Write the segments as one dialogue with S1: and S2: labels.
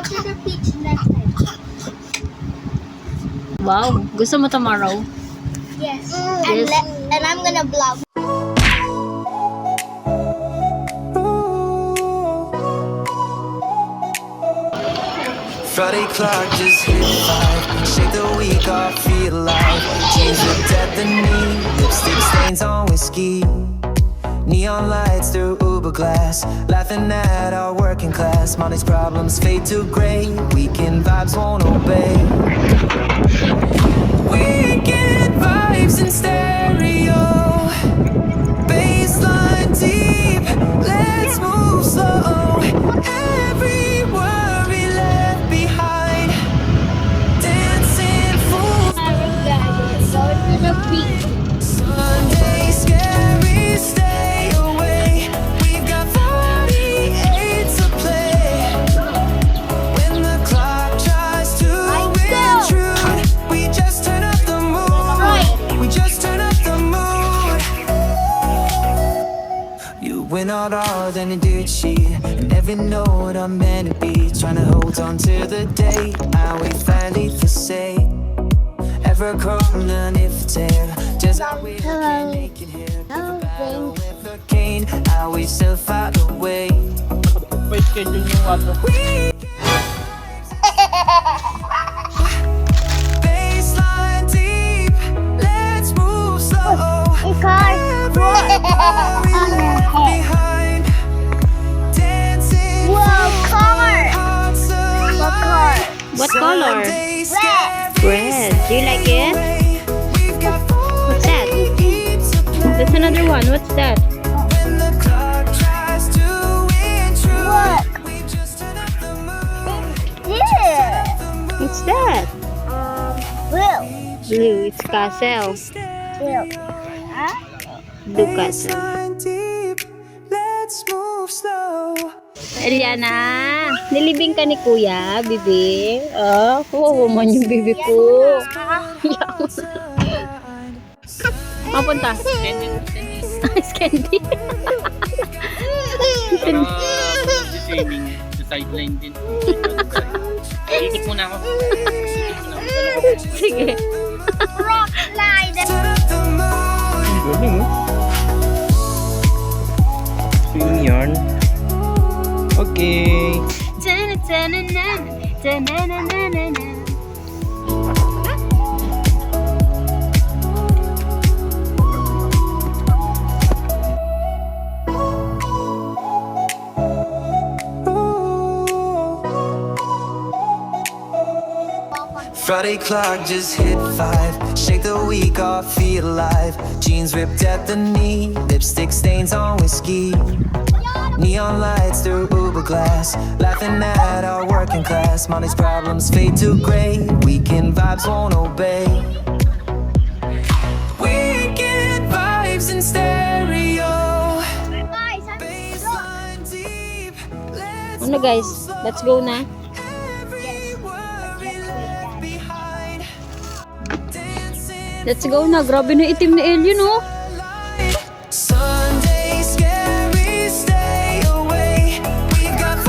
S1: go to the beach next time.
S2: Wow, gusto mo tomorrow?
S1: Yes.
S2: Yes.
S1: And I'm gonna vlog.
S3: Friday clock just hit 5. Shake the week off, feel alive. Jeans ripped at the knee, lipstick stains on whiskey. Neon lights through Uber glass, laughing at our working class. Money's problems fade to gray, weekend vibes won't obey. Weekend vibes in stereo, baseline deep, let's move slow. Every worry left behind, dancing full.
S1: Go to the beach.
S3: Sunday scary, stay away. We've got 48 to play. When the clock tries to intrude, we just turn up the mood. We just turn up the mood. You went out hard on a dirt sheet, and every note I'm meant to be. Trying to hold on to the day I we finally forsake. Ever crawling if it's air, just how we can make it here. Never battle with a cane, how we still fight away.
S4: May schedule yung water.
S3: Baseline deep, let's move slow.
S1: Car.
S3: Behind, dancing
S1: Whoa, car.
S3: hearts
S1: What car?
S2: What color?
S3: Sunday
S1: Red.
S2: Red. Do you like it?
S3: We've got
S2: What's that?
S3: 48 to play.
S2: That's another one. What's that?
S3: When the clock tries to intrude,
S1: What?
S3: we just turn up the mood.
S1: Yeah.
S2: What's that?
S1: Blue.
S2: Blue. It's castle.
S1: Blue. Huh?
S2: Blue castle.
S3: Baseline deep, let's move slow.
S2: Eliana, nilibing ka ni Kuya, bibi. Oh, kawawa man yung bibi ko. Mapunta. Ice candy.
S4: Parang swimming sa sideline din. Ikot muna ako.
S2: Sige.
S1: Rock slide.
S3: Turn up the mood.
S4: Galing oh. Swimming yarn. Okay.
S3: Friday clock just hit 5. Shake the week off, feel alive. Jeans ripped at the knee, lipstick stains on whiskey. Neon lights through Uber glass, laughing at our working class. Money's problems fade to gray, weekend vibes won't obey. Weekend vibes in stereo,
S1: Guys, I'm
S3: baseline deep. Let's
S2: Ano guys? Let's go na.
S3: every worry left behind. Dancing
S2: Let's go na. Grabe na itim ni Elio, no?
S3: Sunday scary, stay away. We've got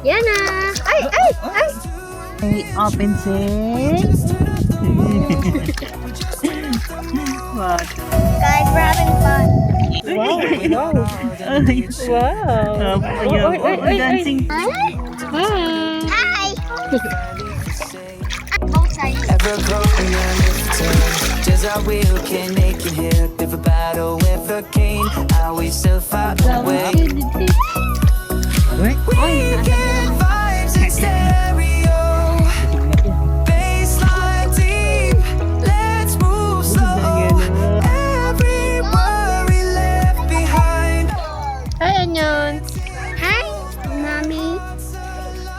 S2: Yana! Ay, ay, ay!
S4: Open set. What?
S1: guys, we're having fun.
S2: Wow!
S4: Dancing.
S2: Hi!
S1: Hi. Both sides.
S3: ever growing and lifting. Just how we can make it here. If a battle with a cane, how we still fight away. Weekend vibes in stereo, baseline deep, let's move slow. Every worry left behind.
S2: Hi, Anyon!
S1: Hi, mommy.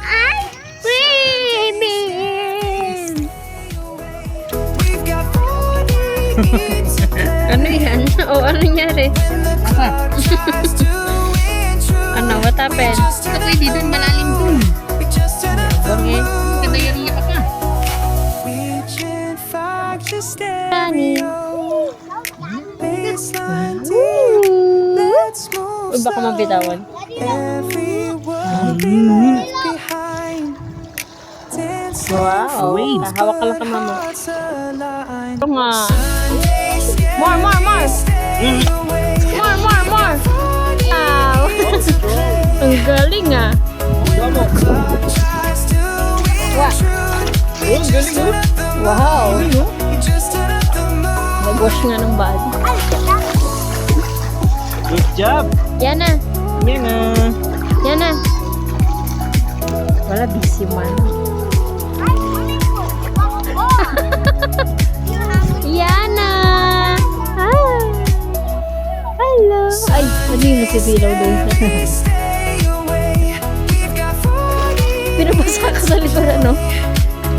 S1: Hi, baby.
S3: We've got 48 to play.
S2: Ano yan? O, ano nangyari?
S3: Clock tries to intrude.
S2: Ano? What happened?
S4: Ito pwede dun, malalim dun.
S3: We just turn up the
S2: Okay.
S3: mood.
S4: Ganda yung iyak ka.
S3: Weekend vibes in
S2: Honey.
S3: stereo, baseline deep,
S2: Woo!
S3: let's move
S2: Uy, baka mabitawan.
S3: every behind. Dance
S2: Wow.
S4: Waves.
S2: Hawak ka lang ka mama.
S3: hearts aligned.
S2: Ito nga.
S3: Sundays,
S2: More, more, more.
S3: stay away.
S2: More, more, more. Wow. Ang galing ah.
S3: Clock tries to
S2: Wow.
S3: intrude. Just another
S2: Wow.
S3: just another moment.
S2: Nag-wash nga ng body.
S4: Good job.
S2: Yan na.
S4: Yan na.
S2: Yan na. Wala, busy man. Yana! Hi! Hello! Ay, ano yung nasibilaw doon?
S3: Stay away. We've got 40.
S2: Pinabasa ka sa likuran, no?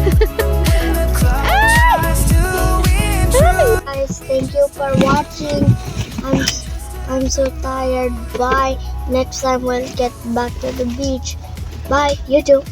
S3: The clock tries to intrude.
S1: Guys, thank you for watching. I'm so tired. Bye. Next time we'll get back to the beach. Bye. You too.